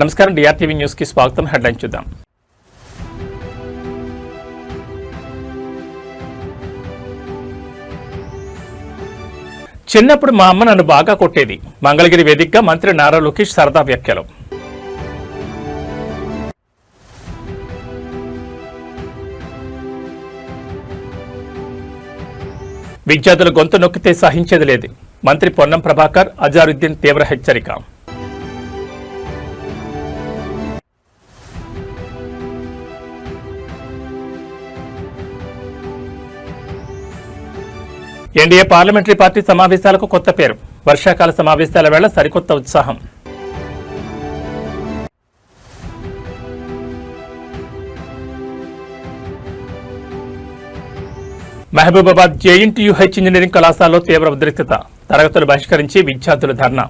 నమస్కారం, డిఆర్టీవీ న్యూస్ కి స్వాగతం. హెడ్లైన్ చూద్దాం. చిన్నప్పుడు మా అమ్మ నన్ను బాగా కొట్టేది. మంగళగిరి వేదికగా మంత్రి నారా లోకేష్ సరదా వ్యాఖ్యలు. విద్యార్థులు గొంతు నొక్కితే సహించేది లేదు. మంత్రి పొన్నం ప్రభాకర్, అజారుద్దీన్ తీవ్ర హెచ్చరిక. ఎన్డీఏ పార్లమెంటరీ పార్టీ సమావేశాలకు కొత్త పేరు. వర్షాకాల సమావేశాల వేళ సరికొత్త ఉత్సాహం. మహబూబాబాద్ జేఎన్టీయూహెచ్ ఇంజనీరింగ్ కళాశాలలో తీవ్ర ఉద్రిక్తత. తరగతులు బహిష్కరించి విద్యార్థుల ధర్నా.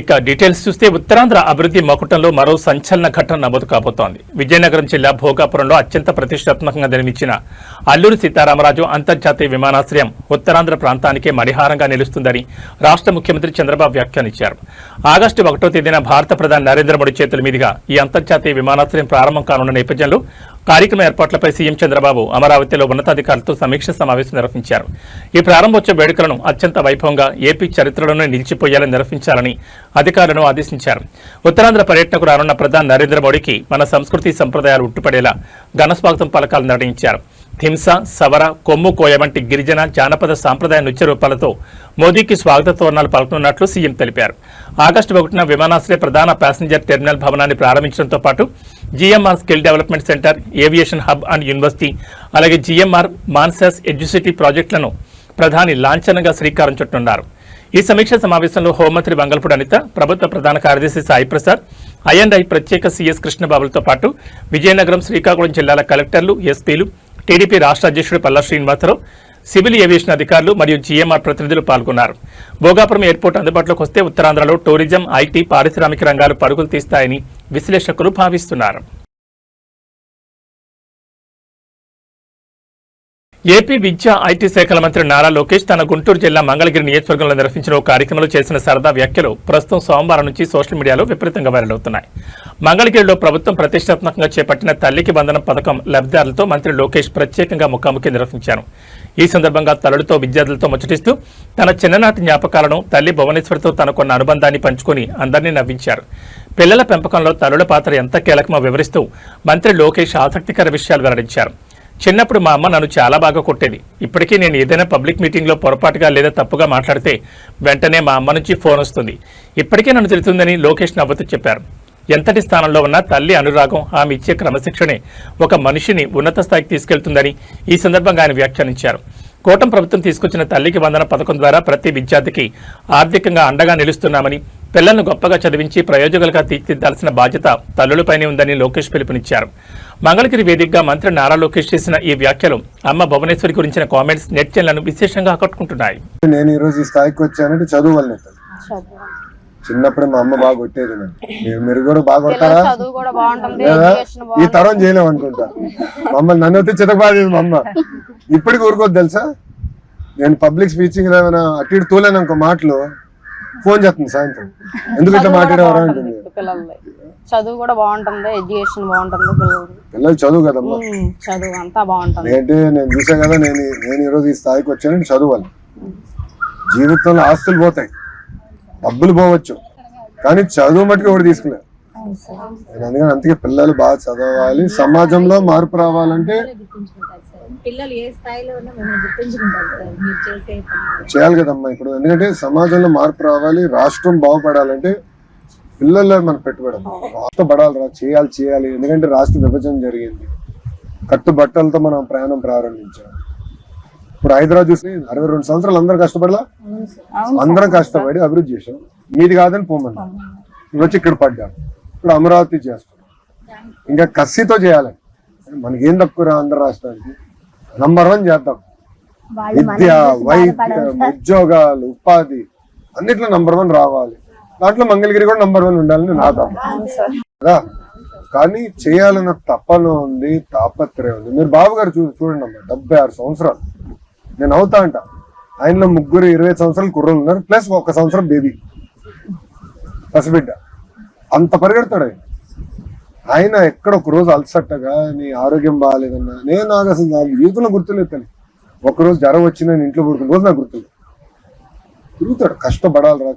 ఇక డీటెయిల్స్ చూస్తే ఉత్తరాంధ్ర అభివృద్ధి మకుటంలో మరో సంచలన ఘటన నమోదు కాబోతోంది. విజయనగరం జిల్లా భోగాపురంలో అత్యంత ప్రతిష్టాత్మకంగా నిర్మించిన అల్లూరి సీతారామరాజు అంతర్జాతీయ విమానాశ్రయం ఉత్తరాంధ్ర ప్రాంతానికే మణిహారంగా నిలుస్తుందని రాష్ట్ర ముఖ్యమంత్రి చంద్రబాబు వ్యాఖ్యానించారు. ఆగస్టు 1వ తేదీన భారత ప్రధాని నరేంద్ర మోడీ చేతుల మీదుగా ఈ అంతర్జాతీయ విమానాశ్రయం ప్రారంభం కానున్న నేపథ్యంలో కార్యక్రమ ఏర్పాట్లపై సీఎం చంద్రబాబు అమరావతిలో ఉన్నతాధికారులతో సమీక్ష సమావేశం నిర్వహించారు. ఈ ప్రారంభోత్సవ వేడుకలను అత్యంత వైభవంగా ఏపీ చరిత్రలోనే నిలిచిపోయేలా నిర్వహించాలని అధికారులను ఆదేశించారు. ఉత్తరాంధ్ర పర్యటనకు రానున్న ప్రధాని నరేంద్ర మోడీకి మన సంస్కృతి సంప్రదాయాలు ఉట్టుపడేలా ఘనస్వాగతం పలకాలు నిర్ణయించారు. హింస, సవర, కొమ్ము కోయ వంటి గిరిజన జానపద సాంప్రదాయ నృత్య రూపాలతో మోదీకి స్వాగత తోరణాలు పలుకనున్నట్లు సీఎం తెలిపారు. ఆగస్టు 1న విమానాశ్రయ ప్రధాన ప్యాసింజర్ టెర్మినల్ భవనాన్ని ప్రారంభించడంతో పాటు GMR skill development centre, aviation hub and university, అలాగే జీఎంఆర్ మాన్సాస్ ఎడ్యుసిటీ ప్రాజెక్టులను ప్రధాని లాంఛనంగా శ్రీకారం చుట్టనున్నారు. ఈ సమీక్ష సమావేశంలో హోంమంత్రి వంగల్పూడి అనిత, ప్రభుత్వ ప్రధాన కార్యదర్శి సాయి ప్రసాద్, ఐ ప్రత్యేక సీఎస్ కృష్ణబాబులతో పాటు విజయనగరం, శ్రీకాకుళం జిల్లాల కలెక్టర్లు, ఎస్పీలు, టీడీపీ రాష్ట్ర అధ్యక్షుడు పల్లా శ్రీనివాసరావు, సివిల్ ఏవియేషన్ అధికారులు మరియు జీఎంఆర్ ప్రతినిధులు పాల్గొన్నారు. భోగాపురం ఎయిర్పోర్ట్ అందుబాటులోకి వస్తే ఉత్తరాంధ్రలో టూరిజం, ఐటీ, పారిశ్రామిక రంగాలు పరుగులు తీస్తాయని విశ్లేషకులు భావిస్తున్నారు. ఏపీ విద్యా, ఐటీ శాఖల మంత్రి నారా లోకేష్ తన గుంటూరు జిల్లా మంగళగిరి నియోజకవర్గంలో నిర్వహించిన ఓ కార్యక్రమంలో చేసిన సరదా వ్యాఖ్యలు ప్రస్తుతం సోమవారం నుంచి సోషల్ మీడియాలో విపరీతంగా వైరల్ అవుతున్నాయి. మంగళగిరిలో ప్రభుత్వం ప్రతిష్టాత్మకంగా చేపట్టిన తల్లికి వందనం పథకం లబ్ధిదారులతో మంత్రి లోకేష్ ప్రత్యేకంగా ముఖాముఖి నిర్వహించారు. ఈ సందర్భంగా తల్లులతో, విద్యార్థులతో ముచ్చటిస్తూ తన చిన్ననాటి జ్ఞాపకాలను, తల్లి భువనేశ్వరితో తనకున్న అనుబంధాన్ని పంచుకొని అందరినీ నవ్వించారు. పిల్లల పెంపకంలో తల్లుల పాత్ర ఎంత కీలకమో వివరిస్తూ మంత్రి లోకేష్ ఆసక్తికర విషయాలు వెల్లడించారు. చిన్నప్పుడు మా అమ్మ నన్ను చాలా బాగా కొట్టేది. ఇప్పటికీ నేను ఏదైనా పబ్లిక్ మీటింగ్లో పొరపాటుగా లేదా తప్పుగా మాట్లాడితే వెంటనే మా అమ్మ నుంచి ఫోన్ వస్తుంది. ఇప్పటికే నన్ను తిరుగుతుందని లోకేష్ నవ్వుతూ చెప్పారు. ఎంతటి స్థానంలో ఉన్న తల్లి అనురాగం, ఆమె ఇచ్చే క్రమశిక్షణే ఒక మనిషిని ఉన్నత స్థాయికి తీసుకెళ్తుందని ఈ సందర్భంగా ఆయన వ్యాఖ్యానించారు. కూటమి ప్రభుత్వం తీసుకొచ్చిన తల్లికి వందన పథకం ద్వారా ప్రతి విద్యార్థికి ఆర్థికంగా అండగా నిలుస్తున్నామని, పిల్లలను గొప్పగా చదివించి ప్రయోజకులుగా తీర్చిదిద్దాల్సిన బాధ్యత తల్లులపైనే ఉందని లోకేష్ పిలుపునిచ్చారు. మంగళగిరి వేదికగా మంత్రి నారా లోకేష్ చేసిన ఈ వ్యాఖ్యలు అమ్మ భువనేశ్వరి గురించిన కామెంట్స్ నెటిజన్లను విశేషంగా ఆకట్టుకుంటున్నాయి. నేను ఈ రోజు ఈ స్థాయికి వచ్చానంటే చదువు వల్ల. చిన్నప్పుడు మా అమ్మ బాగా కొట్టేది. మీరు కూడా బాగా కొట్టారా? ఈ తరం చేయలేము అనుకుంటా. మమ్మల్ని నన్ను వచ్చి చితకబాదేది మా అమ్మ. ఇప్పటికి ఊరుకోదు తెలుసా. నేను పబ్లిక్ స్పీచింగ్ ఏమైనా అటు ఇటు తూలేను ఇంకో మాటలు ఫోన్ చేస్తుంది సాయంత్రం, ఎందుకు ఇట్లా మాట్లాడేవారా అంటుంది. చదువు కూడా బాగుంటుంది, ఎడ్యుకేషన్ బాగుంటుంది, పిల్లలు చదువు కదమ్మా, చదువు అంతా బాగుంటుంది. ఏంటి నేను చూసా కదా, నేను ఈ రోజు ఈ స్థాయికి వచ్చానంటే చదువాలి. జీవితంలో ఆస్తులు పోతాయి, డబ్బులు పోవచ్చు, కానీ చదువు మట్టుకు ఎవరు తీసుకున్నారు. అందుకని అందుకే పిల్లలు బాగా చదవాలి. సమాజంలో మార్పు రావాలంటే చేయాలి కదమ్మా ఇప్పుడు. ఎందుకంటే సమాజంలో మార్పు రావాలి, రాష్ట్రం బాగుపడాలంటే పిల్లల్లో మనం పెట్టుబడి రాష్ట్రపడాలి, చేయాలి. ఎందుకంటే రాష్ట్ర విభజన జరిగింది, కట్టుబట్టలతో మనం ప్రయాణం ప్రారంభించాం. ఇప్పుడు హైదరాబాద్ చూసి 62 సంవత్సరాలు అందరూ కష్టపడలా, అందరం కష్టపడి అభివృద్ధి చేసాం. మీది కాదని పోమన్నా వచ్చి ఇక్కడ పడ్డాం. ఇప్పుడు అమరావతి చేస్తాం, ఇంకా కసితో చేయాలి. మనకేం తక్కువ ఆంధ్ర రాష్ట్రానికి నంబర్ 1 చేద్దాం. విద్య, వైద్యం, ఉద్యోగాలు, ఉపాధి అన్నిట్లో నంబర్ 1 రావాలి. దాంట్లో మంగళగిరి కూడా నంబర్ 1 ఉండాలని నా కదా. కానీ చేయాలన్న తపన ఉంది, తాపత్రయం ఉంది. మీరు బాబు గారు చూడండి అమ్మా, 76 సంవత్సరాలు. నేను అవుతా అంట, ఆయనలో ముగ్గురు 20 సంవత్సరాలు కుర్రలు ఉన్నారు, ప్లస్ 1 సంవత్సరం బేబీ. పసిబిడ్డ అంత పరిగెడతాడు ఆయన ఎక్కడ ఒక రోజు అలసట్టగా నీ ఆరోగ్యం బాగాలేదన్నా నాకు అసలు నా జీవితంలో గుర్తులేదు తల్లి. ఒకరోజు జ్వరం వచ్చి నేను ఇంట్లో పడుకున్న రోజు నాకు గుర్తులేదు. తిరుగుతాడు, కష్టపడాలిరా,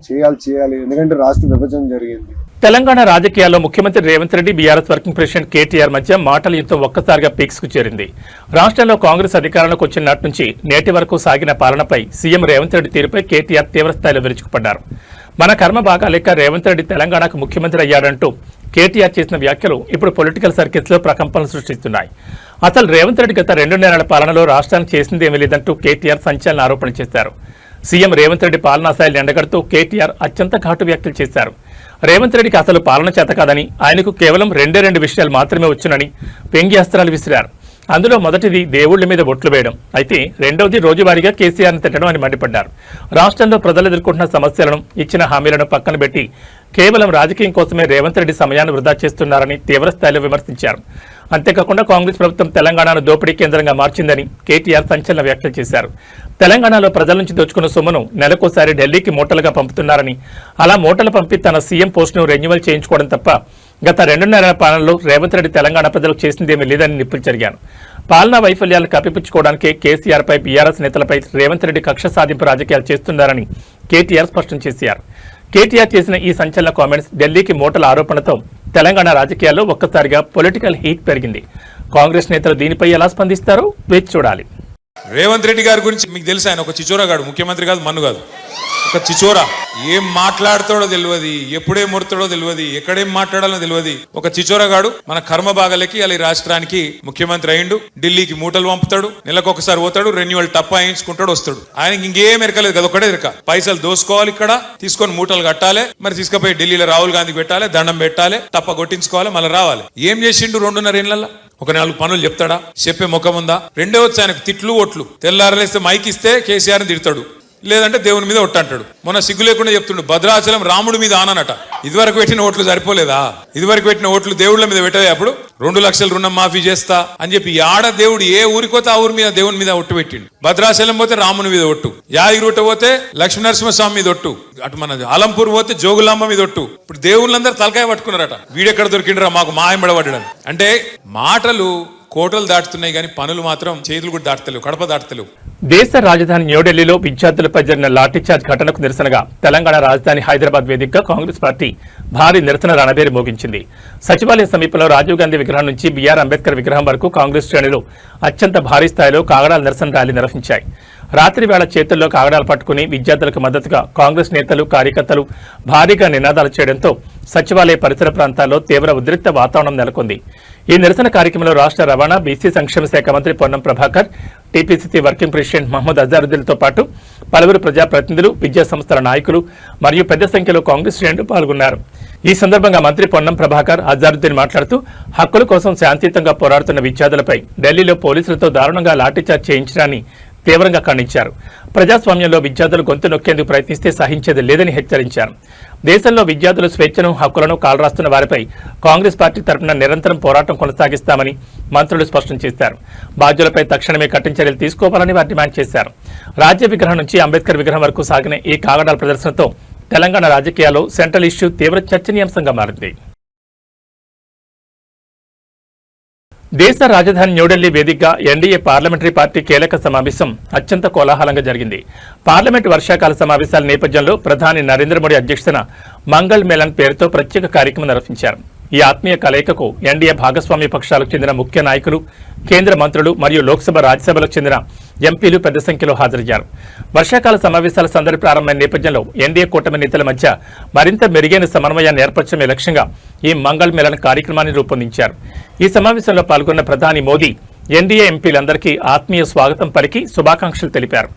చేయాలి. ఎందుకంటే రాష్ట్ర విభజన జరిగింది. తెలంగాణ రాజకీయాల్లో ముఖ్యమంత్రి Revanth Reddy, BRS working president KTR మధ్య మాటల యుద్ధం ఒక్కసారిగా పీక్స్ కు చేరింది. రాష్ట్రంలో కాంగ్రెస్ అధికారంలోకి వచ్చిన నాటి నుంచి నేటి వరకు సాగిన పాలనపై సీఎం రేవంత్ రెడ్డి తీరుపై కేటీఆర్ తీవ్రస్థాయిలో విరుచుకుపడ్డారు. మన కర్మ బాగా లెక్క రేవంత్ రెడ్డి తెలంగాణకు ముఖ్యమంత్రి అయ్యాడంటూ కేటీఆర్ చేసిన వ్యాఖ్యలు ఇప్పుడు పొలిటికల్ సర్కిల్స్ లో ప్రకంపనలు సృష్టిస్తున్నాయి. అసలు రేవంత్ రెడ్డి గత 2 నెలల పాలనలో రాష్ట్రానికి చేసిందేమీ లేదంటూ కేటీఆర్ సంచలన ఆరోపణ చేశారు. సీఎం రేవంత్ రెడ్డి పాలనా స్థాయిని ఎండగడుతూ కేటీఆర్ అత్యంత ఘాటు వ్యాఖ్యలు చేశారు. రేవంత్ రెడ్డికి అసలు పాలన చేత కాదని, ఆయనకు కేవలం 2 విషయాలు మాత్రమే వచ్చునని వ్యంగ్యాస్త్రాలు విసిరారు. అందులో మొదటిది దేవుళ్ల మీద ఒట్లు వేయడం, అయితే రెండవది రోజువారీగా కేసీఆర్ని తిట్టడం అని మండిపడ్డారు. రాష్ట్రంలో ప్రజలు ఎదుర్కొంటున్న సమస్యలను, ఇచ్చిన హామీలను పక్కన పెట్టి కేవలం రాజకీయం కోసమే రేవంత్ రెడ్డి సమయాన్ని వృధా చేస్తున్నారని తీవ్రస్థాయిలో విమర్శించారు. అంతేకాకుండా కాంగ్రెస్ ప్రభుత్వం తెలంగాణను దోపిడీ కేంద్రంగా మార్చిందని కేటీఆర్ సంచలన వ్యాఖ్యలు చేశారు. తెలంగాణలో ప్రజల నుంచి దోచుకున్న సొమ్మును నెలకోసారి ఢిల్లీకి మూటలుగా పంపుతున్నారని, అలా మూటలు పంపి తన సీఎం పోస్టును రెన్యువల్ చేయించుకోవడం తప్ప గత 2 నెలల పాలనలో రేవంత్ రెడ్డి తెలంగాణ ప్రజలకు చేసిందేమీ లేదని నిప్పులు జరిగాను. పాలనా వైఫల్యాలను కప్పిపుచ్చుకోవడానికే కేసీఆర్పై, బీఆర్ఎస్ నేతలపై రేవంత్ రెడ్డి కక్ష సాధింపు రాజకీయాలు చేస్తున్నారని కేటీఆర్ స్పష్టం చేశారు. కేటీఆర్ చేసిన ఈ సంచలన కామెంట్స్, ఢిల్లీకి మూటల ఆరోపణతో తెలంగాణ రాజకీయాల్లో ఒక్కసారిగా పొలిటికల్ హీట్ పెరిగింది. కాంగ్రెస్ నేతలు దీనిపై ఎలా స్పందిస్తారో వేచి చూడాలి. రేవంత్ రెడ్డి గారి గురించి మీకు తెలుసు, ఆయన ఒక చిచోరగాడు, ముఖ్యమంత్రి కాదు, మన్ను కాదు, ఒక చిచోరా. ఏం మాట్లాడతాడో తెలియదు, ఎప్పుడేం ముడతాడో తెలియదు, ఎక్కడేం మాట్లాడాలో తెలియదు. ఒక చిచోరగాడు మన కర్మ బాగలకి అలా రాష్ట్రానికి ముఖ్యమంత్రి అయిండు. ఢిల్లీకి మూటలు పంపుతాడు, నెలకొకసారి పోతాడు, రెన్యువల్ టప్ అయించుకుంటాడు, వస్తాడు. ఆయనకి ఇంకేం ఎరకలేదు కదా, ఒకటే ఎరక, పైసలు దోసుకోవాలి, ఇక్కడ తీసుకొని మూటలు కట్టాలి, మరి తీసుకుపోయి ఢిల్లీలో రాహుల్ గాంధీకి పెట్టాలి, దండం పెట్టాలి, టప్ప కొట్టించుకోవాలి, మళ్ళీ రావాలి. ఏం చేసిండు 2.5 ఏళ్లలో? ఒక 4 పనులు చెప్తాడా? చెప్పే ముఖం ఉందా? రెండో వచ్చి ఆయనకు తిట్లు ఒట్లు. తెల్లారలేస్తే మైక్ ఇస్తే కేసీఆర్ని తిడతాడు, లేదంటే దేవుని మీద ఒట్టంటాడు. మొన్న సిగ్గు లేకుండా చెప్తుండు, భద్రాచలం రాముడి మీద ఆననట. ఇదివరకు పెట్టిన ఓట్లు సరిపోలేదా? ఇదివరకు పెట్టిన ఓట్లు దేవుళ్ళ మీద పెట్టలే. అప్పుడు 2 లక్షల రుణం మాఫీ చేస్తా అని చెప్పి ఆడ దేవుడు ఏ ఊరికి పోతే ఆ ఊరి మీద దేవుని మీద ఒట్టు పెట్టిండు. భద్రాచలం పోతే రాముని మీద ఒట్టు, యాదగిరిగుట్ట పోతే లక్ష్మీనరసింహస్వామి మీద ఒట్టు, అటు మన అలంపూర్ పోతే జోగులాంబ మీద ఒట్టు. ఇప్పుడు దేవుళ్ళందరూ తలకాయ పట్టుకున్నారట, వీడెక్కడ దొరికిండ్రా మాకు మాయంబడబడ్డాడు. అంటే మాటలు కోటలు దాటుతున్నాయి కానీ పనులు మాత్రం చేతులు కూడా దాటలేవు, కడప దాటలేవు. దేశ రాజధాని న్యూఢిల్లీలో విద్యార్థులపై జరిగిన లాఠీచార్జ్ ఘటనకు నిరసనగా తెలంగాణ రాజధాని హైదరాబాద్ వేదికగా కాంగ్రెస్ పార్టీ భారీ నిరసన రణబేరి మోగించింది. సచివాలయం సమీపంలో రాజీవ్ గాంధీ విగ్రహం నుంచి బీఆర్ అంబేద్కర్ విగ్రహం వరకు కాంగ్రెస్ శ్రేణులు అత్యంత భారీ స్థాయిలో కాగడాల నిరసన ర్యాలీ నిర్వహించాయి. రాత్రి వేళ చేతుల్లో కాగడాలు పట్టుకుని విద్యార్థులకు మద్దతుగా కాంగ్రెస్ నేతలు, కార్యకర్తలు భారీగా నినాదాలు చేయడంతో సచివాలయ పరిసర ప్రాంతాల్లో తీవ్ర ఉద్రిక్త వాతావరణం నెలకొంది. ఈ నిరసన కార్యక్రమంలో రాష్ట్ర రవాణా, బీసీ సంక్షేమ శాఖ మంత్రి Ponnam Prabhakar, TPCC working president Mohammed అజారుద్దీన్తో పాటు పలువురు ప్రజాప్రతినిధులు, విద్యా సంస్థల నాయకులు మరియు పెద్ద సంఖ్యలో కాంగ్రెస్ శ్రేణులు పాల్గొన్నారు. ఈ సందర్భంగా మంత్రి పొన్నం ప్రభాకర్, అజారుద్దీన్ మాట్లాడుతూ హక్కుల కోసం శాంతియుతంగా పోరాడుతున్న విద్యార్థులపై ఢిల్లీలో పోలీసులతో దారుణంగా లాఠీచార్జ్ చేయించడాన్ని తీవ్రంగా ఖండించారు. ప్రజాస్వామ్యంలో విద్యార్థులు గొంతు నొక్కేందుకు ప్రయత్నిస్తే సహించేది లేదని హెచ్చరించారు. దేశంలో విద్యార్థుల స్వేచ్ఛను, హక్కులను కాలరాస్తున్న వారిపై కాంగ్రెస్ పార్టీ తరఫున నిరంతరం పోరాటం కొనసాగిస్తామని మంత్రులు స్పష్టం చేశారు. బాధ్యులపై తక్షణమే కఠిన చర్యలు తీసుకోవాలని వారు డిమాండ్ చేశారు. రాజ్య విగ్రహం నుంచి అంబేద్కర్ విగ్రహం వరకు సాగిన ఈ కాగడాల ప్రదర్శనతో తెలంగాణ రాజకీయాల్లో సెంట్రల్ ఇష్యూ తీవ్ర చర్చనీయాంశంగా మారింది. దేశ రాజధాని న్యూఢిల్లీ వేదికగా ఎన్డీఏ పార్లమెంటరీ పార్టీ కీలక సమావేశం అత్యంత కోలాహలంగా జరిగింది. పార్లమెంటు వర్షాకాల సమావేశాల నేపథ్యంలో ప్రధాని నరేంద్ర మోడీ అధ్యక్షతన మంగళ్ మేళన్ పేరుతో ప్రత్యేక కార్యక్రమం నిర్వహించారు. ఈ ఆత్మీయ కలయికకు ఎన్డీఏ భాగస్వామ్య పక్షాలకు చెందిన ముఖ్య నాయకులు, కేంద్ర మంత్రులు మరియు లోక్సభ, రాజ్యసభలకు చెందిన ఎంపీలు పెద్ద సంఖ్యలో హాజరయ్యారు. వర్షాకాల సమావేశాల సందడి ప్రారంభమైన నేపథ్యంలో ఎన్డీఏ కూటమి నేతల మధ్య మరింత మెరుగైన సమన్వయాన్ని ఏర్పరచడమే లక్ష్యంగా ఈ మంగళ్ మేళన్ కార్యక్రమాన్ని రూపొందించారు. ఈ సమావేశంలో పాల్గొన్న ప్రధాని మోదీ ఎన్డీఏ ఎంపీలందరికీ ఆత్మీయ స్వాగతం పలికి శుభాకాంక్షలు తెలిపారు.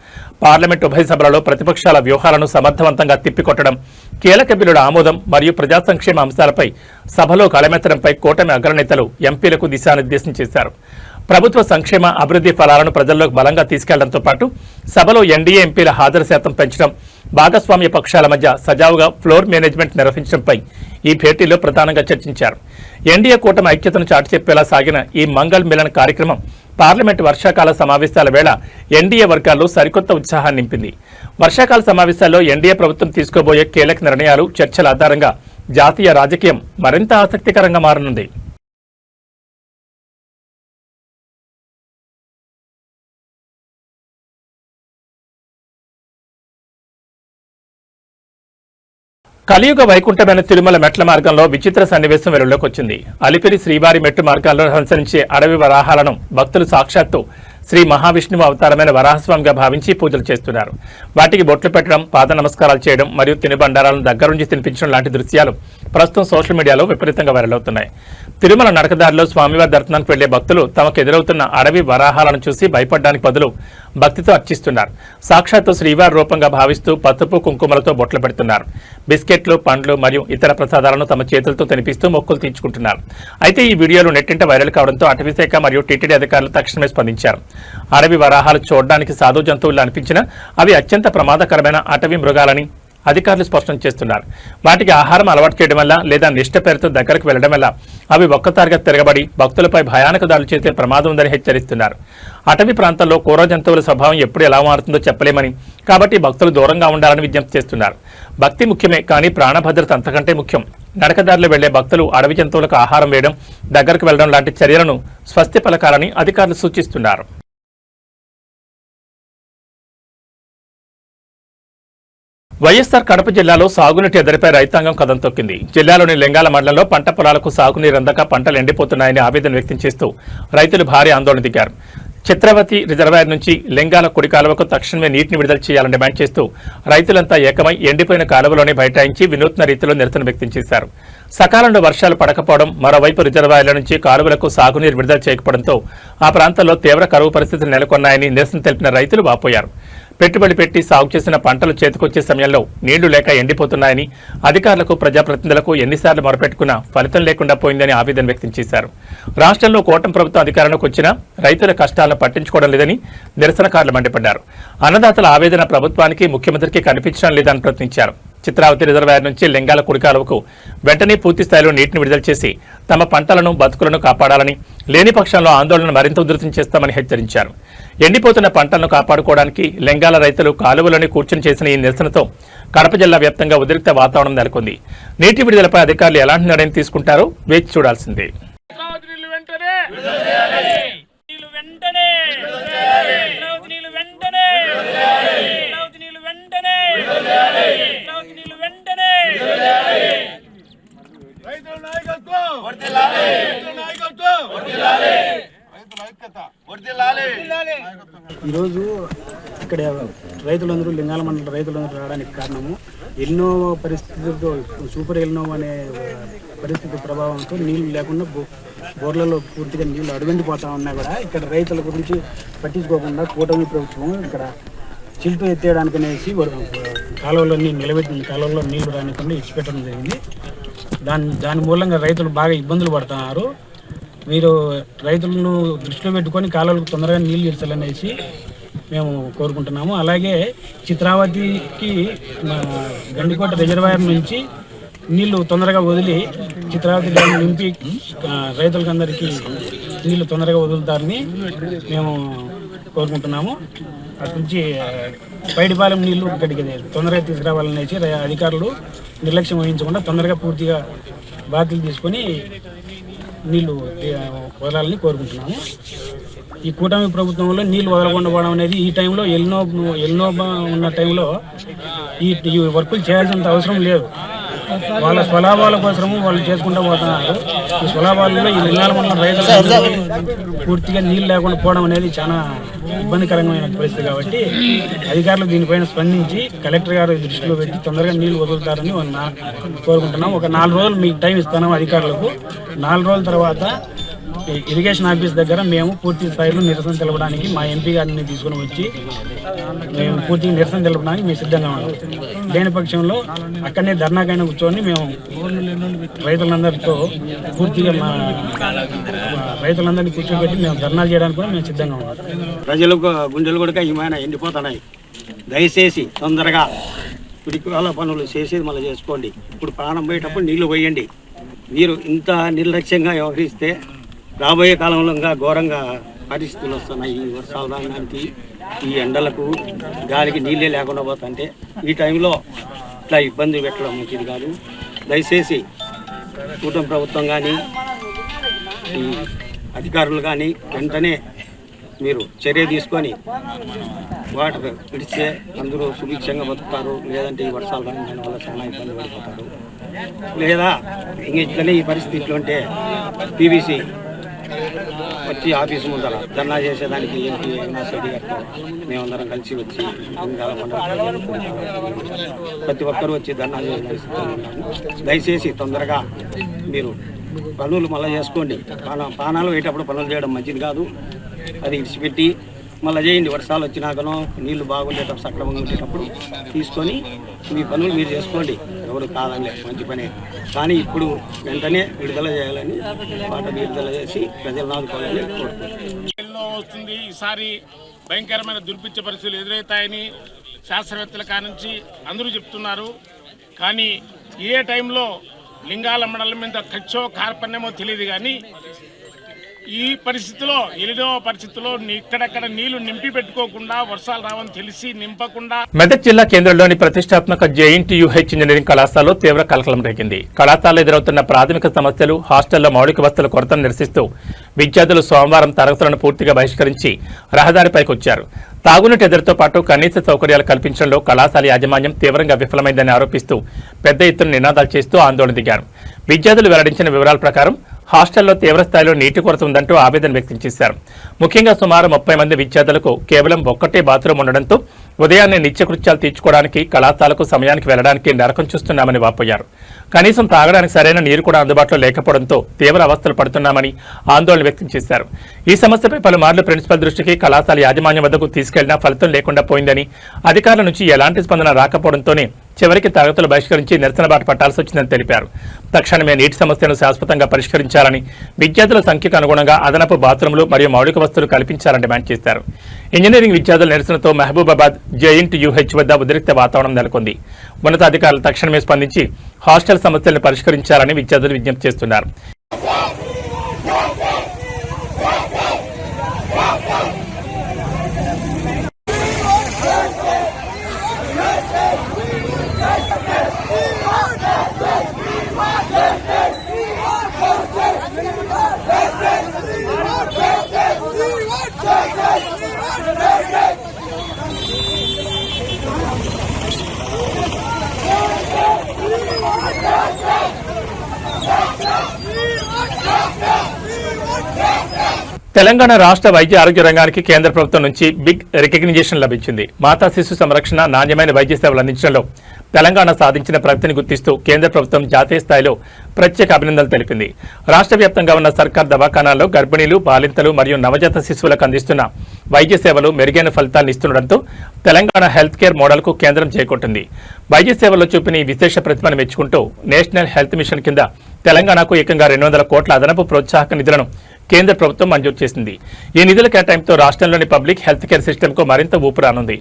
పార్లమెంట్ ఉభయ సభలలో ప్రతిపక్షాల వ్యూహాలను సమర్థవంతంగా తిప్పికొట్టడం, కీలక బిల్లుల ఆమోదం మరియు ప్రజా సంక్షేమ అంశాలపై సభలో గళమెత్తడంపై కూటమి అగ్రనేతలు ఎంపీలకు దిశానిర్దేశం చేశారు. ప్రభుత్వ సంక్షేమ, అభివృద్ధి ఫలాలను ప్రజల్లోకి బలంగా తీసుకెళ్లడంతో పాటు సభలో ఎన్డీఏ ఎంపీల హాజరు శాతం పెంచడం, భాగస్వామ్య పక్షాల మధ్య సజావుగా ఫ్లోర్ మేనేజ్మెంట్ నిర్వహించడంపై ఈ భేటీలో ప్రధానంగా చర్చించారు. ఎన్డీఏ కూటమి ఐక్యతను చాటి చెప్పేలా సాగిన ఈ మంగళ్ మిలన్ కార్యక్రమం పార్లమెంటు వర్షాకాల సమావేశాల వేళ ఎన్డీఏ వర్గాల్లో సరికొత్త ఉత్సాహాన్ని నింపింది. వర్షాకాల సమావేశాల్లో ఎన్డీఏ ప్రభుత్వం తీసుకోబోయే కీలక నిర్ణయాలు, చర్చల ఆధారంగా జాతీయ రాజకీయం మరింత ఆసక్తికరంగా మారనుంది. కలియుగ వైకుంఠమైన తిరుమల మెట్ల మార్గంలో విచిత్ర సన్నివేశం వెలుగులోకి వచ్చింది. అలిపిరి శ్రీవారి మెట్టు మార్గాల్లో సంచరించే అడవి వరాహాలను భక్తులు సాక్షాత్తు శ్రీ మహావిష్ణువు అవతారమైన వరాహస్వామిగా భావించి పూజలు చేస్తున్నారు. వాటికి బొట్లు పెట్టడం, పాద నమస్కారాలు చేయడం మరియు తినుబండారాలను దగ్గరుంచి తినిపించడం లాంటి దృశ్యాలు ప్రస్తుతం సోషల్ మీడియాలో విపరీతంగా వైరల్ అవుతున్నాయి. తిరుమల నడకదారిలో స్వామివారి దర్శనానికి వెళ్లే భక్తులు తమకు ఎదురవుతున్న అడవి వరాహాలను చూసి భయపడడానికి బదులు భక్తితో అర్చిస్తున్నారు. సాక్షాత్తు శ్రీవారి రూపంగా భావిస్తూ పసుపు కుంకుమలతో బొట్లు పెడుతున్నారు. బిస్కెట్లు, పండ్లు మరియు ఇతర ప్రసాదాలను తమ చేతులతో తినిపిస్తూ మొక్కులు తీర్చుకుంటున్నారు. అయితే ఈ వీడియోలు నెట్టింట వైరల్ కావడంతో అటవీశాఖ మరియు టీటీడీ అధికారులు తక్షణమే స్పందించారు. అడవి వరాహాలు చూడడానికి సాధు జంతువులు అనిపించినా అవి అత్యంత ప్రమాదకరమైన అటవీ మృగాలని అధికారులు స్పష్టం చేస్తున్నారు. వాటికి ఆహారం అలవాటు చేయడం వల్ల లేదా నిష్ఠ పేరుతో దగ్గరకు వెళ్లడం వల్ల అవి ఒక్కసారిగా తిరగబడి భక్తులపై భయానక దాడులు చేసే ప్రమాదం ఉందని హెచ్చరిస్తున్నారు. అటవీ ప్రాంతాల్లో క్రూర జంతువుల స్వభావం ఎప్పుడు ఎలా మారుతుందో చెప్పలేమని, కాబట్టి భక్తులు దూరంగా ఉండాలని విజ్ఞప్తి చేస్తున్నారు. భక్తి ముఖ్యమే, కానీ ప్రాణభద్రత అంతకంటే ముఖ్యం. నడకదారిలో వెళ్లే భక్తులు అడవి జంతువులకు ఆహారం వేయడం, దగ్గరకు వెళ్లడం లాంటి చర్యలను స్వస్తి పలకాలని అధికారులు సూచిస్తున్నారు. వైఎస్ఆర్ కడప జిల్లాలో సాగునీటి ఎద్దడిపై రైతాంగం కదం తొక్కింది. జిల్లాలోని లింగాల మండలంలో పంట పొలాలకు సాగునీరు అందక పంటలు ఎండిపోతున్నాయని ఆవేదన వ్యక్తం చేస్తూ రైతులు భారీ ఆందోళన దిగారు. చిత్రవతి రిజర్వాయర్ నుంచి లింగాల కుడి కాలువకు తక్షణమే నీటిని విడుదల చేయాలని డిమాండ్ చేస్తూ రైతులంతా ఏకమై ఎండిపోయిన కాలువలోనే బైఠాయించి వినూత్న రీతిలో నిరసన వ్యక్తం చేశారు. సకాలంలో వర్షాలు పడకపోవడం, మరోవైపు రిజర్వాయర్ల నుంచి కాలువలకు సాగునీరు విడుదల చేయకపోవడంతో ఆ ప్రాంతాల్లో తీవ్ర కరువు పరిస్థితులు నెలకొన్నాయని నిరసన తెలిపిన రైతులు వాపోయారు. పెట్టుబడి పెట్టి సాగు చేసిన పంటలు చేతికొచ్చే సమయంలో నీళ్లు లేక ఎండిపోతున్నాయని, అధికారులకు ప్రజాప్రతినిధులకు ఎన్నిసార్లు మొరపెట్టుకున్నా ఫలితం లేకుండా పోయిందని ఆవేదన వ్యక్తం చేశారు. రాష్ట్రంలో కూటమి ప్రభుత్వం అధికారంలోకి వచ్చినా రైతుల కష్టాలను పట్టించుకోవడం లేదని నిరసనకారులు మండిపడ్డారు. అన్నదాతల ఆవేదన ప్రభుత్వానికి, ముఖ్యమంత్రికి కనిపించడం లేదని ప్రశ్నించారు. చిత్రావతి రిజర్వాయర్ నుంచి లింగాల కుడికాలువకు వెంటనే పూర్తి స్థాయిలో నీటిని విడుదల చేసి తమ పంటలను, బతుకులను కాపాడాలని, లేని పక్షంలో ఆందోళన మరింత ఉధృతం చేస్తామని హెచ్చరించారు. ఎండిపోతున్న పంటలను కాపాడుకోవడానికి లింగాల రైతులు కాలువలోనే కూర్చుని చేసిన ఈ నిరసనతో కడప జిల్లా వ్యాప్తంగా ఉద్రిక్త వాతావరణం నెలకొంది. నీటి విడుదలపై అధికారులు ఎలాంటి నిర్ణయం తీసుకుంటారో వేచి చూడాల్సిందే. ఈరోజు ఇక్కడ రైతులందరూ లింగాల మండల రైతులందరూ రావడానికి కారణము ఎన్నో పరిస్థితులతో సూపర్ ఎల్నో అనే పరిస్థితి ప్రభావంతో నీళ్లు లేకుండా బోర్లలో పూర్తిగా నీళ్లు అడుగంటిపోతా ఉన్నా కూడా ఇక్కడ రైతుల గురించి పట్టించుకోకుండా కూటమి ప్రభుత్వం ఇక్కడ చిల్టు ఎత్తేయడానికి అనేసి కాలువలన్నీ నిలబెట్టిన కాలువలో నీళ్లు రానికుండా ఇచ్చిపెట్టడం జరిగింది. దాని మూలంగా రైతులు బాగా ఇబ్బందులు పడుతున్నారు. మీరు రైతులను దృష్టిలో పెట్టుకొని కాలువలకు తొందరగా నీళ్లు ఇచ్చాలనేసి మేము కోరుకుంటున్నాము. అలాగే చిత్రావతికి గండికోట రిజర్వాయర్ నుంచి నీళ్లు తొందరగా వదిలి చిత్రావతి డ్యామ్ నింపి రైతులకు అందరికీ నీళ్లు తొందరగా వదులుతారని మేము కోరుకుంటున్నాము. అటు నుంచి పైడిపాలెం నీళ్లు ఇక్కడికి తొందరగా తీసుకురావాలనేసి అధికారులు నిర్లక్ష్యం వహించకుండా తొందరగా పూర్తిగా బాధ్యతలు తీసుకొని నీళ్లు వదలాలని కోరుకుంటున్నాము. ఈ కూటమి ప్రభుత్వంలో నీళ్లు వదలకుండా పోవడం అనేది ఈ టైంలో ఎల్నో ఉన్న టైంలో ఈ వర్కులు చేయాల్సినంత అవసరం లేదు. వాళ్ళ స్వలాభాల కోసము వాళ్ళు చేసుకుంటూ పోతున్నారు. ఈ స్వలాభాలలో ఈ లింగాల మండలం రైతులు పూర్తిగా నీళ్ళు లేకుండా పోవడం అనేది చాలా ఇబ్బందికరమైన పరిస్థితి. కాబట్టి అధికారులు దీనిపైన స్పందించి కలెక్టర్ గారు దృష్టిలో పెట్టి తొందరగా నీళ్లు వదులుతారని కోరుకుంటున్నాం. ఒక 4 రోజులు మీకు టైం ఇస్తున్నాం అధికారులకు. 4 రోజుల తర్వాత ఇరిగేషన్ ఆఫీస్ దగ్గర మేము పూర్తి స్థాయిలో నిరసన తెలపడానికి మా ఎంపీ గారిని తీసుకుని వచ్చి మేము పూర్తిగా నిరసన తెలపడానికి మేము సిద్ధంగా ఉన్నాం. లేని పక్షంలో అక్కడనే ధర్నాకైనా కూర్చొని మేము రైతులందరితో పూర్తిగా మా రైతులందరినీ కూర్చోబెట్టి మేము ధర్నాలు చేయడానికి కూడా మేము సిద్ధంగా ఉన్నాం. ప్రజలకు గుండెలు కూడా ఏమైనా ఎండిపోతున్నాయి. దయచేసి తొందరగా కుడికాల పనులు చేసేది మళ్ళీ చేసుకోండి. ఇప్పుడు ప్రాణం పోయేటప్పుడు నీళ్లు పోయండి. మీరు ఇంత నిర్లక్ష్యంగా వ్యవహరిస్తే రాబోయే కాలంలో ఇంకా ఘోరంగా పరిస్థితులు వస్తున్నాయి. ఈ వర్షాలు రావడానికి, ఈ ఎండలకు, గాలికి నీళ్ళే లేకుండా పోతుంటే ఈ టైంలో ఇట్లా ఇబ్బంది పెట్టడం మంచిది కాదు. దయచేసి కూటమి ప్రభుత్వం కానీ ఈ అధికారులు కానీ వెంటనే మీరు చర్య తీసుకొని వాటర్ విడిస్తే అందరూ సుభిక్షంగా బతుకుతారు. లేదంటే ఈ వర్షాలు కానీ దానివల్ల చాలా ఇబ్బంది పడిపోతారు. లేదా ఇట్లనే ఈ పరిస్థితిలో ఉంటే పీవీసీ వచ్చి ఆఫీసు ముందర ధర్నా చేసేదానికి ఎంపీ యూనివర్సిటీ గారితో మేమందరం కలిసి వచ్చి ప్రతి ఒక్కరూ వచ్చి ధర్నా చేసేదానికి దయచేసి తొందరగా మీరు పనులు మళ్ళీ చేసుకోండి. పానాలు వేయటప్పుడు పనులు చేయడం మంచిది కాదు. అది ఇడిచిపెట్టి మళ్ళీ చేయండి. వర్షాలు వచ్చినాకనో నీళ్లు బాగుండేటప్పుడు సక్రమంగా ఉండేటప్పుడు తీసుకొని మీ పనులు మీరు చేసుకోండి. ఎవరు కాదని మంచి పనే. కానీ ఇప్పుడు వెంటనే విడుదల చేయాలని వాటర్ విడుదల చేసి ప్రజలను ఆదుకోవాలని కోరుకుంటున్నాను. వస్తుంది ఈసారి భయంకరమైన దుర్భిక్ష పరిస్థితులు ఎదురవుతాయని శాస్త్రవేత్తల కానుంచి అందరూ చెప్తున్నారు. కానీ ఏ టైంలో లింగాల మండలం మీద ఖర్చో కార్పణ్యమో తెలియదు. కానీ ఈ పరిస్థితిలో ఎలినో పరిస్థితిలో ఇక్కడక్కడ నీళ్లు నింపి పెట్టుకోకుండా వర్షాలు రావని తెలిసి నింపకుండా మెదక్ జిల్లా కేంద్రంలోని ప్రతిష్టాత్మక జేఎన్టీయూహెచ్ ఇంజనీరింగ్ కళాశాలలో తీవ్ర కలకలం రేగింది. కళాశాలలో ఎదురవుతున్న ప్రాథమిక సమస్యలు, హాస్టల్లో మౌలిక వసతుల కొరతను నిరసిస్తూ విద్యార్థులు సోమవారం తరగతులను పూర్తిగా బహిష్కరించి రహదారిపైకి వచ్చారు. తాగునీటి ఎదురుతో పాటు కనీస సౌకర్యాలు కల్పించడంలో కళాశాల యాజమాన్యం తీవ్రంగా విఫలమైందని ఆరోపిస్తూ పెద్ద ఎత్తున నినాదాలు చేస్తూ ఆందోళన దిగారు. విద్యార్థులు వెల్లడించిన వివరాల ప్రకారం హాస్టల్లో తీవ్ర స్థాయిలో నీటి కొరత ఉందంటూ ఆవేదన వ్యక్తం చేశారు. ముఖ్యంగా సుమారు 30 మంది విద్యార్థులకు కేవలం ఒక్కటే బాత్రూం ఉండడంతో ఉదయాన్నే నిత్యకృత్యాలు తీర్చుకోవడానికి కళాశాలకు సమయానికి వెళ్లడానికి నరకం చూస్తున్నామని వాపోయారు. కనీసం తాగడానికి సరైన నీరు కూడా అందుబాటులో లేకపోవడంతో తీవ్ర అవస్థలు పడుతున్నామని ఆందోళన వ్యక్తం చేశారు. ఈ సమస్యపై పలుమార్లు ప్రిన్సిపల్ దృష్టికి కళాశాల యాజమాన్యం వద్దకు తీసుకెళ్లినా ఫలితం లేకుండా పోయిందని, అధికారుల నుంచి ఎలాంటి స్పందన రాకపోవడంతోనే చివరికి తరగతులు బహిష్కరించి నిరసన బాట పట్టాల్సి వచ్చిందని తెలిపారు. తక్షణమే నీటి సమస్యను శాశ్వతంగా పరిష్కరించాలని, విద్యార్థుల సంఖ్యకు అనుగుణంగా అదనపు బాత్రూంలు మరియు మౌలిక వసతులు కల్పించాలని డిమాండ్ చేశారు. ఇంజనీరింగ్ విద్యార్థుల నిరసనతో మహబూబాబాద్ జేఎన్టీయూహెచ్ వద్ద ఉద్రిక్త వాతావరణం నెలకొంది. ఉన్నతాధికారులు తక్షణమే స్పందించి హాస్టల్ సమస్యలను పరిష్కరించాలని విద్యార్థులు విజ్ఞప్తి చేస్తున్నారు. తెలంగాణ రాష్ట్ర వైద్య ఆరోగ్య రంగానికి కేంద్ర ప్రభుత్వం నుంచి బిగ్ రికగ్నిషన్ లభించింది. మాతా శిశు సంరక్షణ, నాణ్యమైన వైద్య సేవలు అందించడంలో తెలంగాణ సాధించిన ప్రగతిని గుర్తిస్తూ కేంద్ర ప్రభుత్వం జాతీయ స్థాయిలో ప్రత్యేక అభినందనలు తెలిపింది. రాష్ట్ర వ్యాప్తంగా ఉన్న సర్కార్ దవాఖానాల్లో గర్భిణీలు, బాలింతలు మరియు నవజాత శిశువులకు అందిస్తున్న వైద్య సేవలు మెరుగైన ఫలితాలను ఇస్తుండటంతో తెలంగాణ హెల్త్ కేర్ మోడల్కు కేంద్రం చేకొట్టింది. వైద్య సేవల్లో చూపిన ఈ విశేష ప్రతిభను మెచ్చుకుంటూ నేషనల్ హెల్త్ మిషన్ కింద తెలంగాణకు ఏకంగా 200 కోట్ల అదనపు ప్రోత్సాహక నిధులను కేంద్ర ప్రభుత్వం మంజూరు చేసింది. ఈ నిధుల కేటాయింపుతో రాష్ట్రంలోని పబ్లిక్ హెల్త్ కేర్ సిస్టమ్కు మరింత ఊపురానుంది.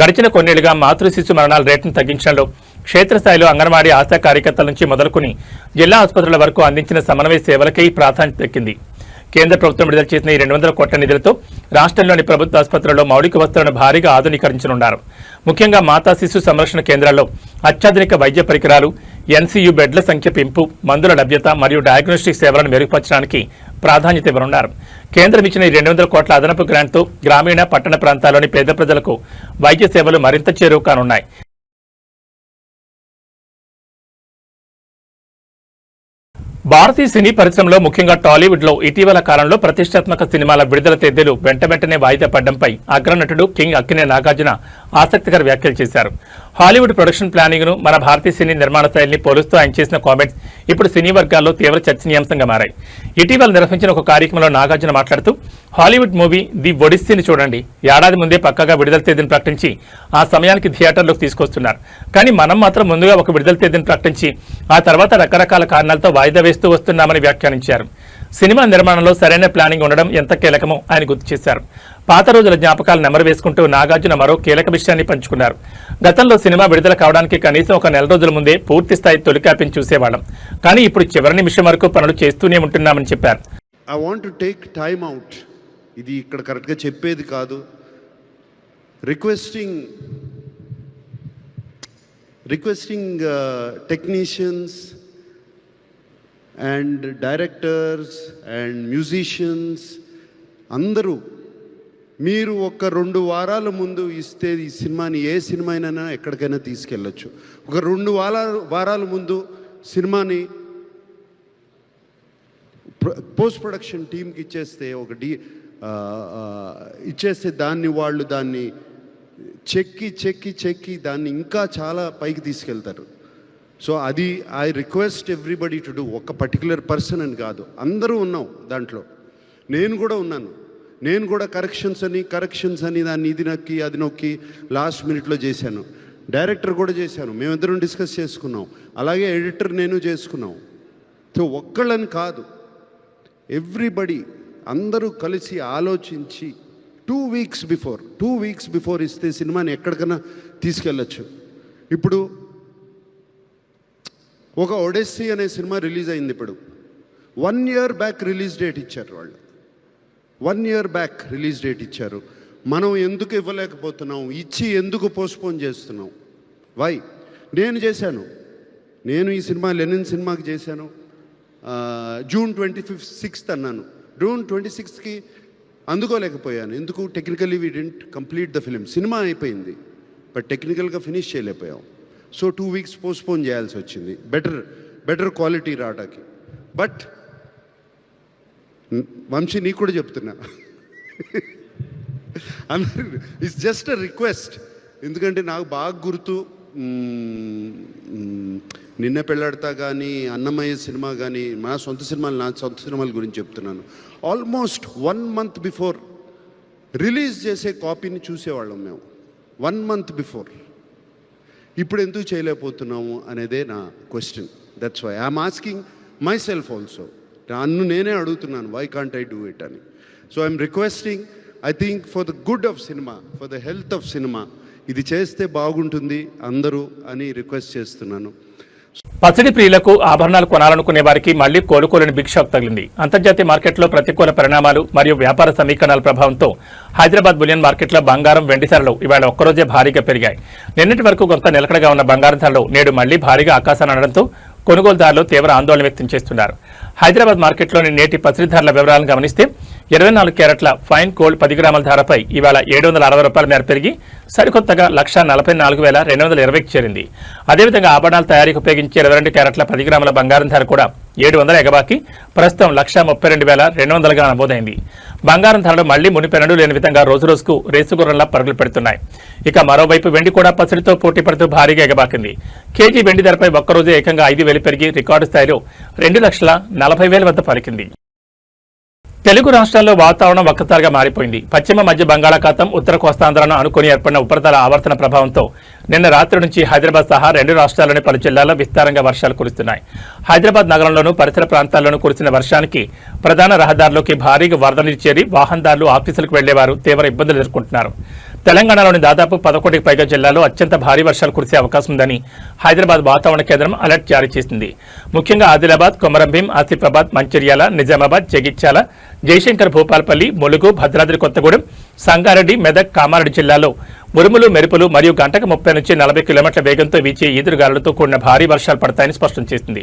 గడిచిన కొన్నేళ్లుగా మాతృ శిశు మరణాల రేటును తగ్గించడంలో క్షేత్రస్థాయిలో అంగన్వాడీ ఆశా కార్యకర్తల నుంచి మొదలుకుని జిల్లా ఆసుపత్రుల వరకు అందించిన సమన్వయ సేవలకే ప్రాధాన్యత దక్కింది. కేంద్ర ప్రభుత్వం విడుదల చేసిన ఈ 200 కోట్ల నిధులతో రాష్ట్రంలోని ప్రభుత్వ ఆసుపత్రుల్లో మౌలిక వసతులను భారీగా ఆధునీకరించనున్నారు. ముఖ్యంగా మాతా శిశు సంరక్షణ కేంద్రాల్లో అత్యాధునిక వైద్య పరికరాలు, ఎన్సీయూ బెడ్ల సంఖ్య పెంపు, మందుల లభ్యత మరియు డయాగ్నోస్టిక్ సేవలను మెరుగుపరచడానికి ప్రాధాన్యత ఇవ్వనున్నారు. కేంద్రం ఇచ్చిన ఈ 200 కోట్ల అదనపు గ్రాంట్తో గ్రామీణ, పట్టణ ప్రాంతాల్లోని పేద ప్రజలకు వైద్య సేవలు మరింత చేరువ కానున్నాయి. భారతీయ సినీ పరిశ్రమలో ముఖ్యంగా టాలీవుడ్లో ఇటీవల కాలంలో ప్రతిష్టాత్మక సినిమాల విడుదల తేదీలు వెంటనే వాయిదా పడడంపై అగ్రనటుడు కింగ్ అక్కినే నాగార్జున ఆసక్తికర వ్యాఖ్యలు చేశారు. హాలీవుడ్ ప్రొడక్షన్ ప్లానింగ్ ను మన భారతీయ సినీ నిర్మాణ శైలిని పోలుస్తూ ఆయన చేసిన కామెంట్స్ ఇప్పుడు సినీ వర్గాల్లో తీవ్ర చర్చనీయాంశంగా మారాయి. ఇటీవల నిర్వహించిన ఒక కార్యక్రమంలో నాగార్జున మాట్లాడుతూ హాలీవుడ్ మూవీ ది ఒడిస్సీని చూడండి, ఏడాది ముందే పక్కాగా విడుదల తేదీని ప్రకటించి ఆ సమయానికి థియేటర్లోకి తీసుకొస్తున్నారు. కానీ మనం మాత్రం ముందుగా ఒక విడుదల తేదీని ప్రకటించి ఆ తర్వాత రకరకాల కారణాలతో వాయిదా వేస్తూ వస్తున్నామని వ్యాఖ్యానించారు. సినిమా నిర్మాణంలో సరైన ప్లానింగ్ ఉండడం ఎంత కీలకమో ఆయన గుర్తు చేశారు. పాత రోజుల జ్ఞాపకాలు నెమరు వేసుకుంటూ నాగార్జున మరో కీలక విషయాన్ని పంచుకున్నారు. గతంలో సినిమా విడుదల కావడానికి కనీసం ఒక నెల రోజుల ముందే పూర్తి స్థాయి తొలి కాపీని చూసేవాళ్ళం. కానీ ఇప్పుడు చివరి నిమిషం వరకు పనులు చేస్తూనే ఉంటున్నామని చెప్పారు. I want to take time out. ఇది ఇక్కడ కరెక్ట్గా చెప్పేది కాదు. Requesting technicians, and directors and musicians అందరూ మీరు ఒక 2 వారాల ముందు ఇస్తే ఈ సినిమాని ఏ సినిమా అయినా ఎక్కడికైనా తీసుకెళ్ళచ్చు. ఒక 2 వారాల ముందు సినిమాని పోస్ట్ ప్రొడక్షన్ టీంకి ఇచ్చేస్తే ఇచ్చేస్తే దాన్ని చెక్కి దాన్ని ఇంకా చాలా పైకి తీసుకెళ్తారు. సో అది I request everybody to do. ఒక పర్టికులర్ పర్సన్ అని కాదు, అందరూ ఉన్నాం దాంట్లో. నేను కూడా ఉన్నాను. నేను కూడా కరెక్షన్స్ అని దాన్ని ఇది నొక్కి అది నొక్కి లాస్ట్ మినిట్లో చేశాను. డైరెక్టర్ కూడా చేశాను, మేమిద్దరం డిస్కస్ చేసుకున్నాం. అలాగే ఎడిటర్ నేను చేసుకున్నాం. సో ఒక్కళ్ళని కాదు, ఎవ్రీబడి అందరూ కలిసి ఆలోచించి 2 వీక్స్ బిఫోర్ ఇస్తే సినిమాని ఎక్కడికైనా తీసుకెళ్ళచ్చు. ఇప్పుడు ఒక ఒడెస్సీ అనే సినిమా రిలీజ్ అయింది. ఇప్పుడు 1 year బ్యాక్ రిలీజ్ డేట్ ఇచ్చారు వాళ్ళు. 1 year బ్యాక్ రిలీజ్ డేట్ ఇచ్చారు. మనం ఎందుకు ఇవ్వలేకపోతున్నాం? ఇచ్చి ఎందుకు పోస్ట్పోన్ చేస్తున్నాం? వై? నేను చేశాను. నేను ఈ సినిమా లెనిన్ సినిమాకి చేశాను. June 26th అన్నాను. June 26th అందుకోలేకపోయాను. ఎందుకు? Technically we didn't complete the film. Cinema అయిపోయింది, బట్ టెక్నికల్గా ఫినిష్ చేయలేకపోయాం. సో 2 weeks పోస్ట్పోన్ చేయాల్సి వచ్చింది బెటర్ క్వాలిటీ రావడానికి. బట్ వంశీ నీకు కూడా చెప్తున్నా, ఇట్స్ జస్ట్ అ రిక్వెస్ట్. ఎందుకంటే నాకు బాగా గుర్తు, నిన్న పెళ్ళాడతా కానీ అన్నమయ్య సినిమా కానీ నా సొంత సినిమాల గురించి చెప్తున్నాను. ఆల్మోస్ట్ 1 month బిఫోర్ రిలీజ్ చేసే కాపీని చూసేవాళ్ళం మేము, 1 month బిఫోర్. ఇప్పుడు ఎందుకు చేయలేకపోతున్నాము అనేదే నా question. That's why I'm asking myself also. నన్ను నేనే అడుగుతున్నాను, why can't I do it అని. So I'm requesting, I think for the good of cinema, for the health of cinema, ఇది చేస్తే బాగుంటుంది అందరూ అని రిక్వెస్ట్ చేస్తున్నాను. పచ్చడి ప్రియులకు ఆభరణాలు కొనాలనుకునే వారికి మళ్లీ కోలుకోలేని బిగ్ షాక్ తగిలింది. అంతర్జాతీయ మార్కెట్లో ప్రతికూల పరిణామాలు మరియు వ్యాపార సమీకరణాల ప్రభావంతో హైదరాబాద్ బులియన్ మార్కెట్లో బంగారం, వెండి ధరలు ఇవాళ ఒక్కరోజే భారీగా పెరిగాయి. నిన్నటి వరకు కొంత నిలకడగా ఉన్న బంగారం ధరలు నేడు మళ్లీ భారీగా ఆకాశాన్ని అనడంతో కొనుగోలుదారులు తీవ్ర ఆందోళన వ్యక్తం చేస్తున్నారు. హైదరాబాద్ మార్కెట్లోని నేటి పసిడి ధరల వివరాలను గమనిస్తే 24 క్యారెట్ల ఫైన్ గోల్డ్ 10 గ్రాముల ధరపై ఇవాళ ₹760 మేర పెరిగి సరికొత్తగా 1,44,220కి చేరింది. అదేవిధంగా ఆభరణాల తయారీకి ఉపయోగించే 22 క్యారెట్ల 10 గ్రాముల బంగారం ధర కూడా 700 ఎగబాకి ప్రస్తుతం 1,32,200గా నమోదైంది. బంగారం ధరలు మళ్లీ మునిపెన్నడూ లేని విధంగా రోజురోజుకు రేసుగుర్రంలా పరుగులు పెడుతున్నాయి. ఇక మరోవైపు వెండి కూడా పసిడితో పోటీ పడుతూ భారీగా ఎగబాకింది. కేజీ వెండి ధరపై ఒక్కరోజు ఏకంగా 5,000 పెరిగి రికార్డు స్థాయిలో 2,40,000 వద్ద పలికింది. తెలుగు రాష్ట్రాల్లో వాతావరణం ఒక్కసారిగా మారిపోయింది. పశ్చిమ మధ్య బంగాళాఖాతం, ఉత్తర కోస్తాంధ్రను అనుకుని ఏర్పడిన ఉపరితల ఆవర్తన ప్రభావంతో నిన్న రాత్రి నుంచి హైదరాబాద్ సహా 2 రాష్ట్రాల్లోని పలు జిల్లాల్లో విస్తారంగా వర్షాలు కురుస్తున్నాయి. హైదరాబాద్ నగరంలోనూ పరిసర ప్రాంతాల్లోనూ కురిసిన వర్షానికి ప్రధాన రహదారుల్లోకి భారీగా వరద నీరు చేరి వాహనదారులు, ఆఫీసులకు వెళ్లేవారు తీవ్ర ఇబ్బందులు ఎదుర్కొంటున్నారు. తెలంగాణలోని దాదాపు 11కి పైగా జిల్లాల్లో అత్యంత భారీ వర్షాలు కురిసే అవకాశం ఉందని హైదరాబాద్ వాతావరణ కేంద్రం అలర్ట్ జారీ చేసింది. ముఖ్యంగా ఆదిలాబాద్, కొమరంభీం, ఆసిఫాబాద్, మంచిర్యాల, నిజామాబాద్, జగిత్యాల, జయశంకర్, భూపాల్పల్లి, ములుగు, భద్రాద్రి కొత్తగూడెం, సంగారెడ్డి, మెదక్, కామారెడ్డి జిల్లాల్లో ఉరుములు, మెరుపులు మరియు గంటకు 30 నుంచి 40 కిలోమీటర్ల వేగంతో వీచే ఈదురుగాలులతో కూడిన భారీ వర్షాలు పడతాయని స్పష్టం చేసింది.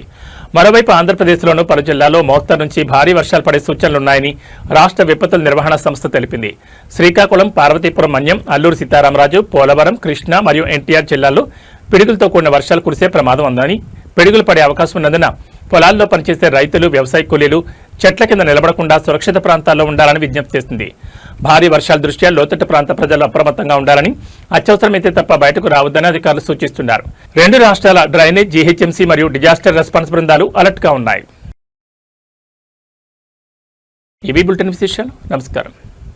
మరోవైపు ఆంధ్రప్రదేశ్లోనూ పలు జిల్లాల్లో మోస్తరు నుంచి భారీ వర్షాలు పడే సూచనలున్నాయని రాష్ట్ర విపత్తుల నిర్వహణ సంస్థ తెలిపింది. శ్రీకాకుళం, పార్వతీపురం మన్యం, అల్లూరు సీతారామరాజు, పోలవరం, కృష్ణా మరియు ఎన్టీఆర్ జిల్లాల్లో పిడుగులతో కూడిన వర్షాలు కురిసే ప్రమాదం ఉందని, పిడుగులు పడే అవకాశం ఉన్నందున పొలాల్లో పనిచేసే రైతులు, వ్యవసాయ కూలీలు చెట్ల కింద నిలబడకుండా సురక్షిత ప్రాంతాల్లో ఉండాలని విజ్ఞప్తి చేసింది. భారీ వర్షాల దృష్ట్యా లోతట్టు ప్రాంత ప్రజలు అప్రమత్తంగా ఉండాలని, అత్యవసరమైతే తప్ప బయటకు రావద్దని అధికారులు సూచిస్తున్నారు. 2 రాష్ట్రాల డ్రైనేజ్, జీహెచ్ఎంసీ మరియు డిజాస్టర్ రెస్పాన్స్ బృందాలు అలర్ట్ గా ఉన్నాయి. ఇవి బులెటిన్ విశేషాలు. నమస్కారం.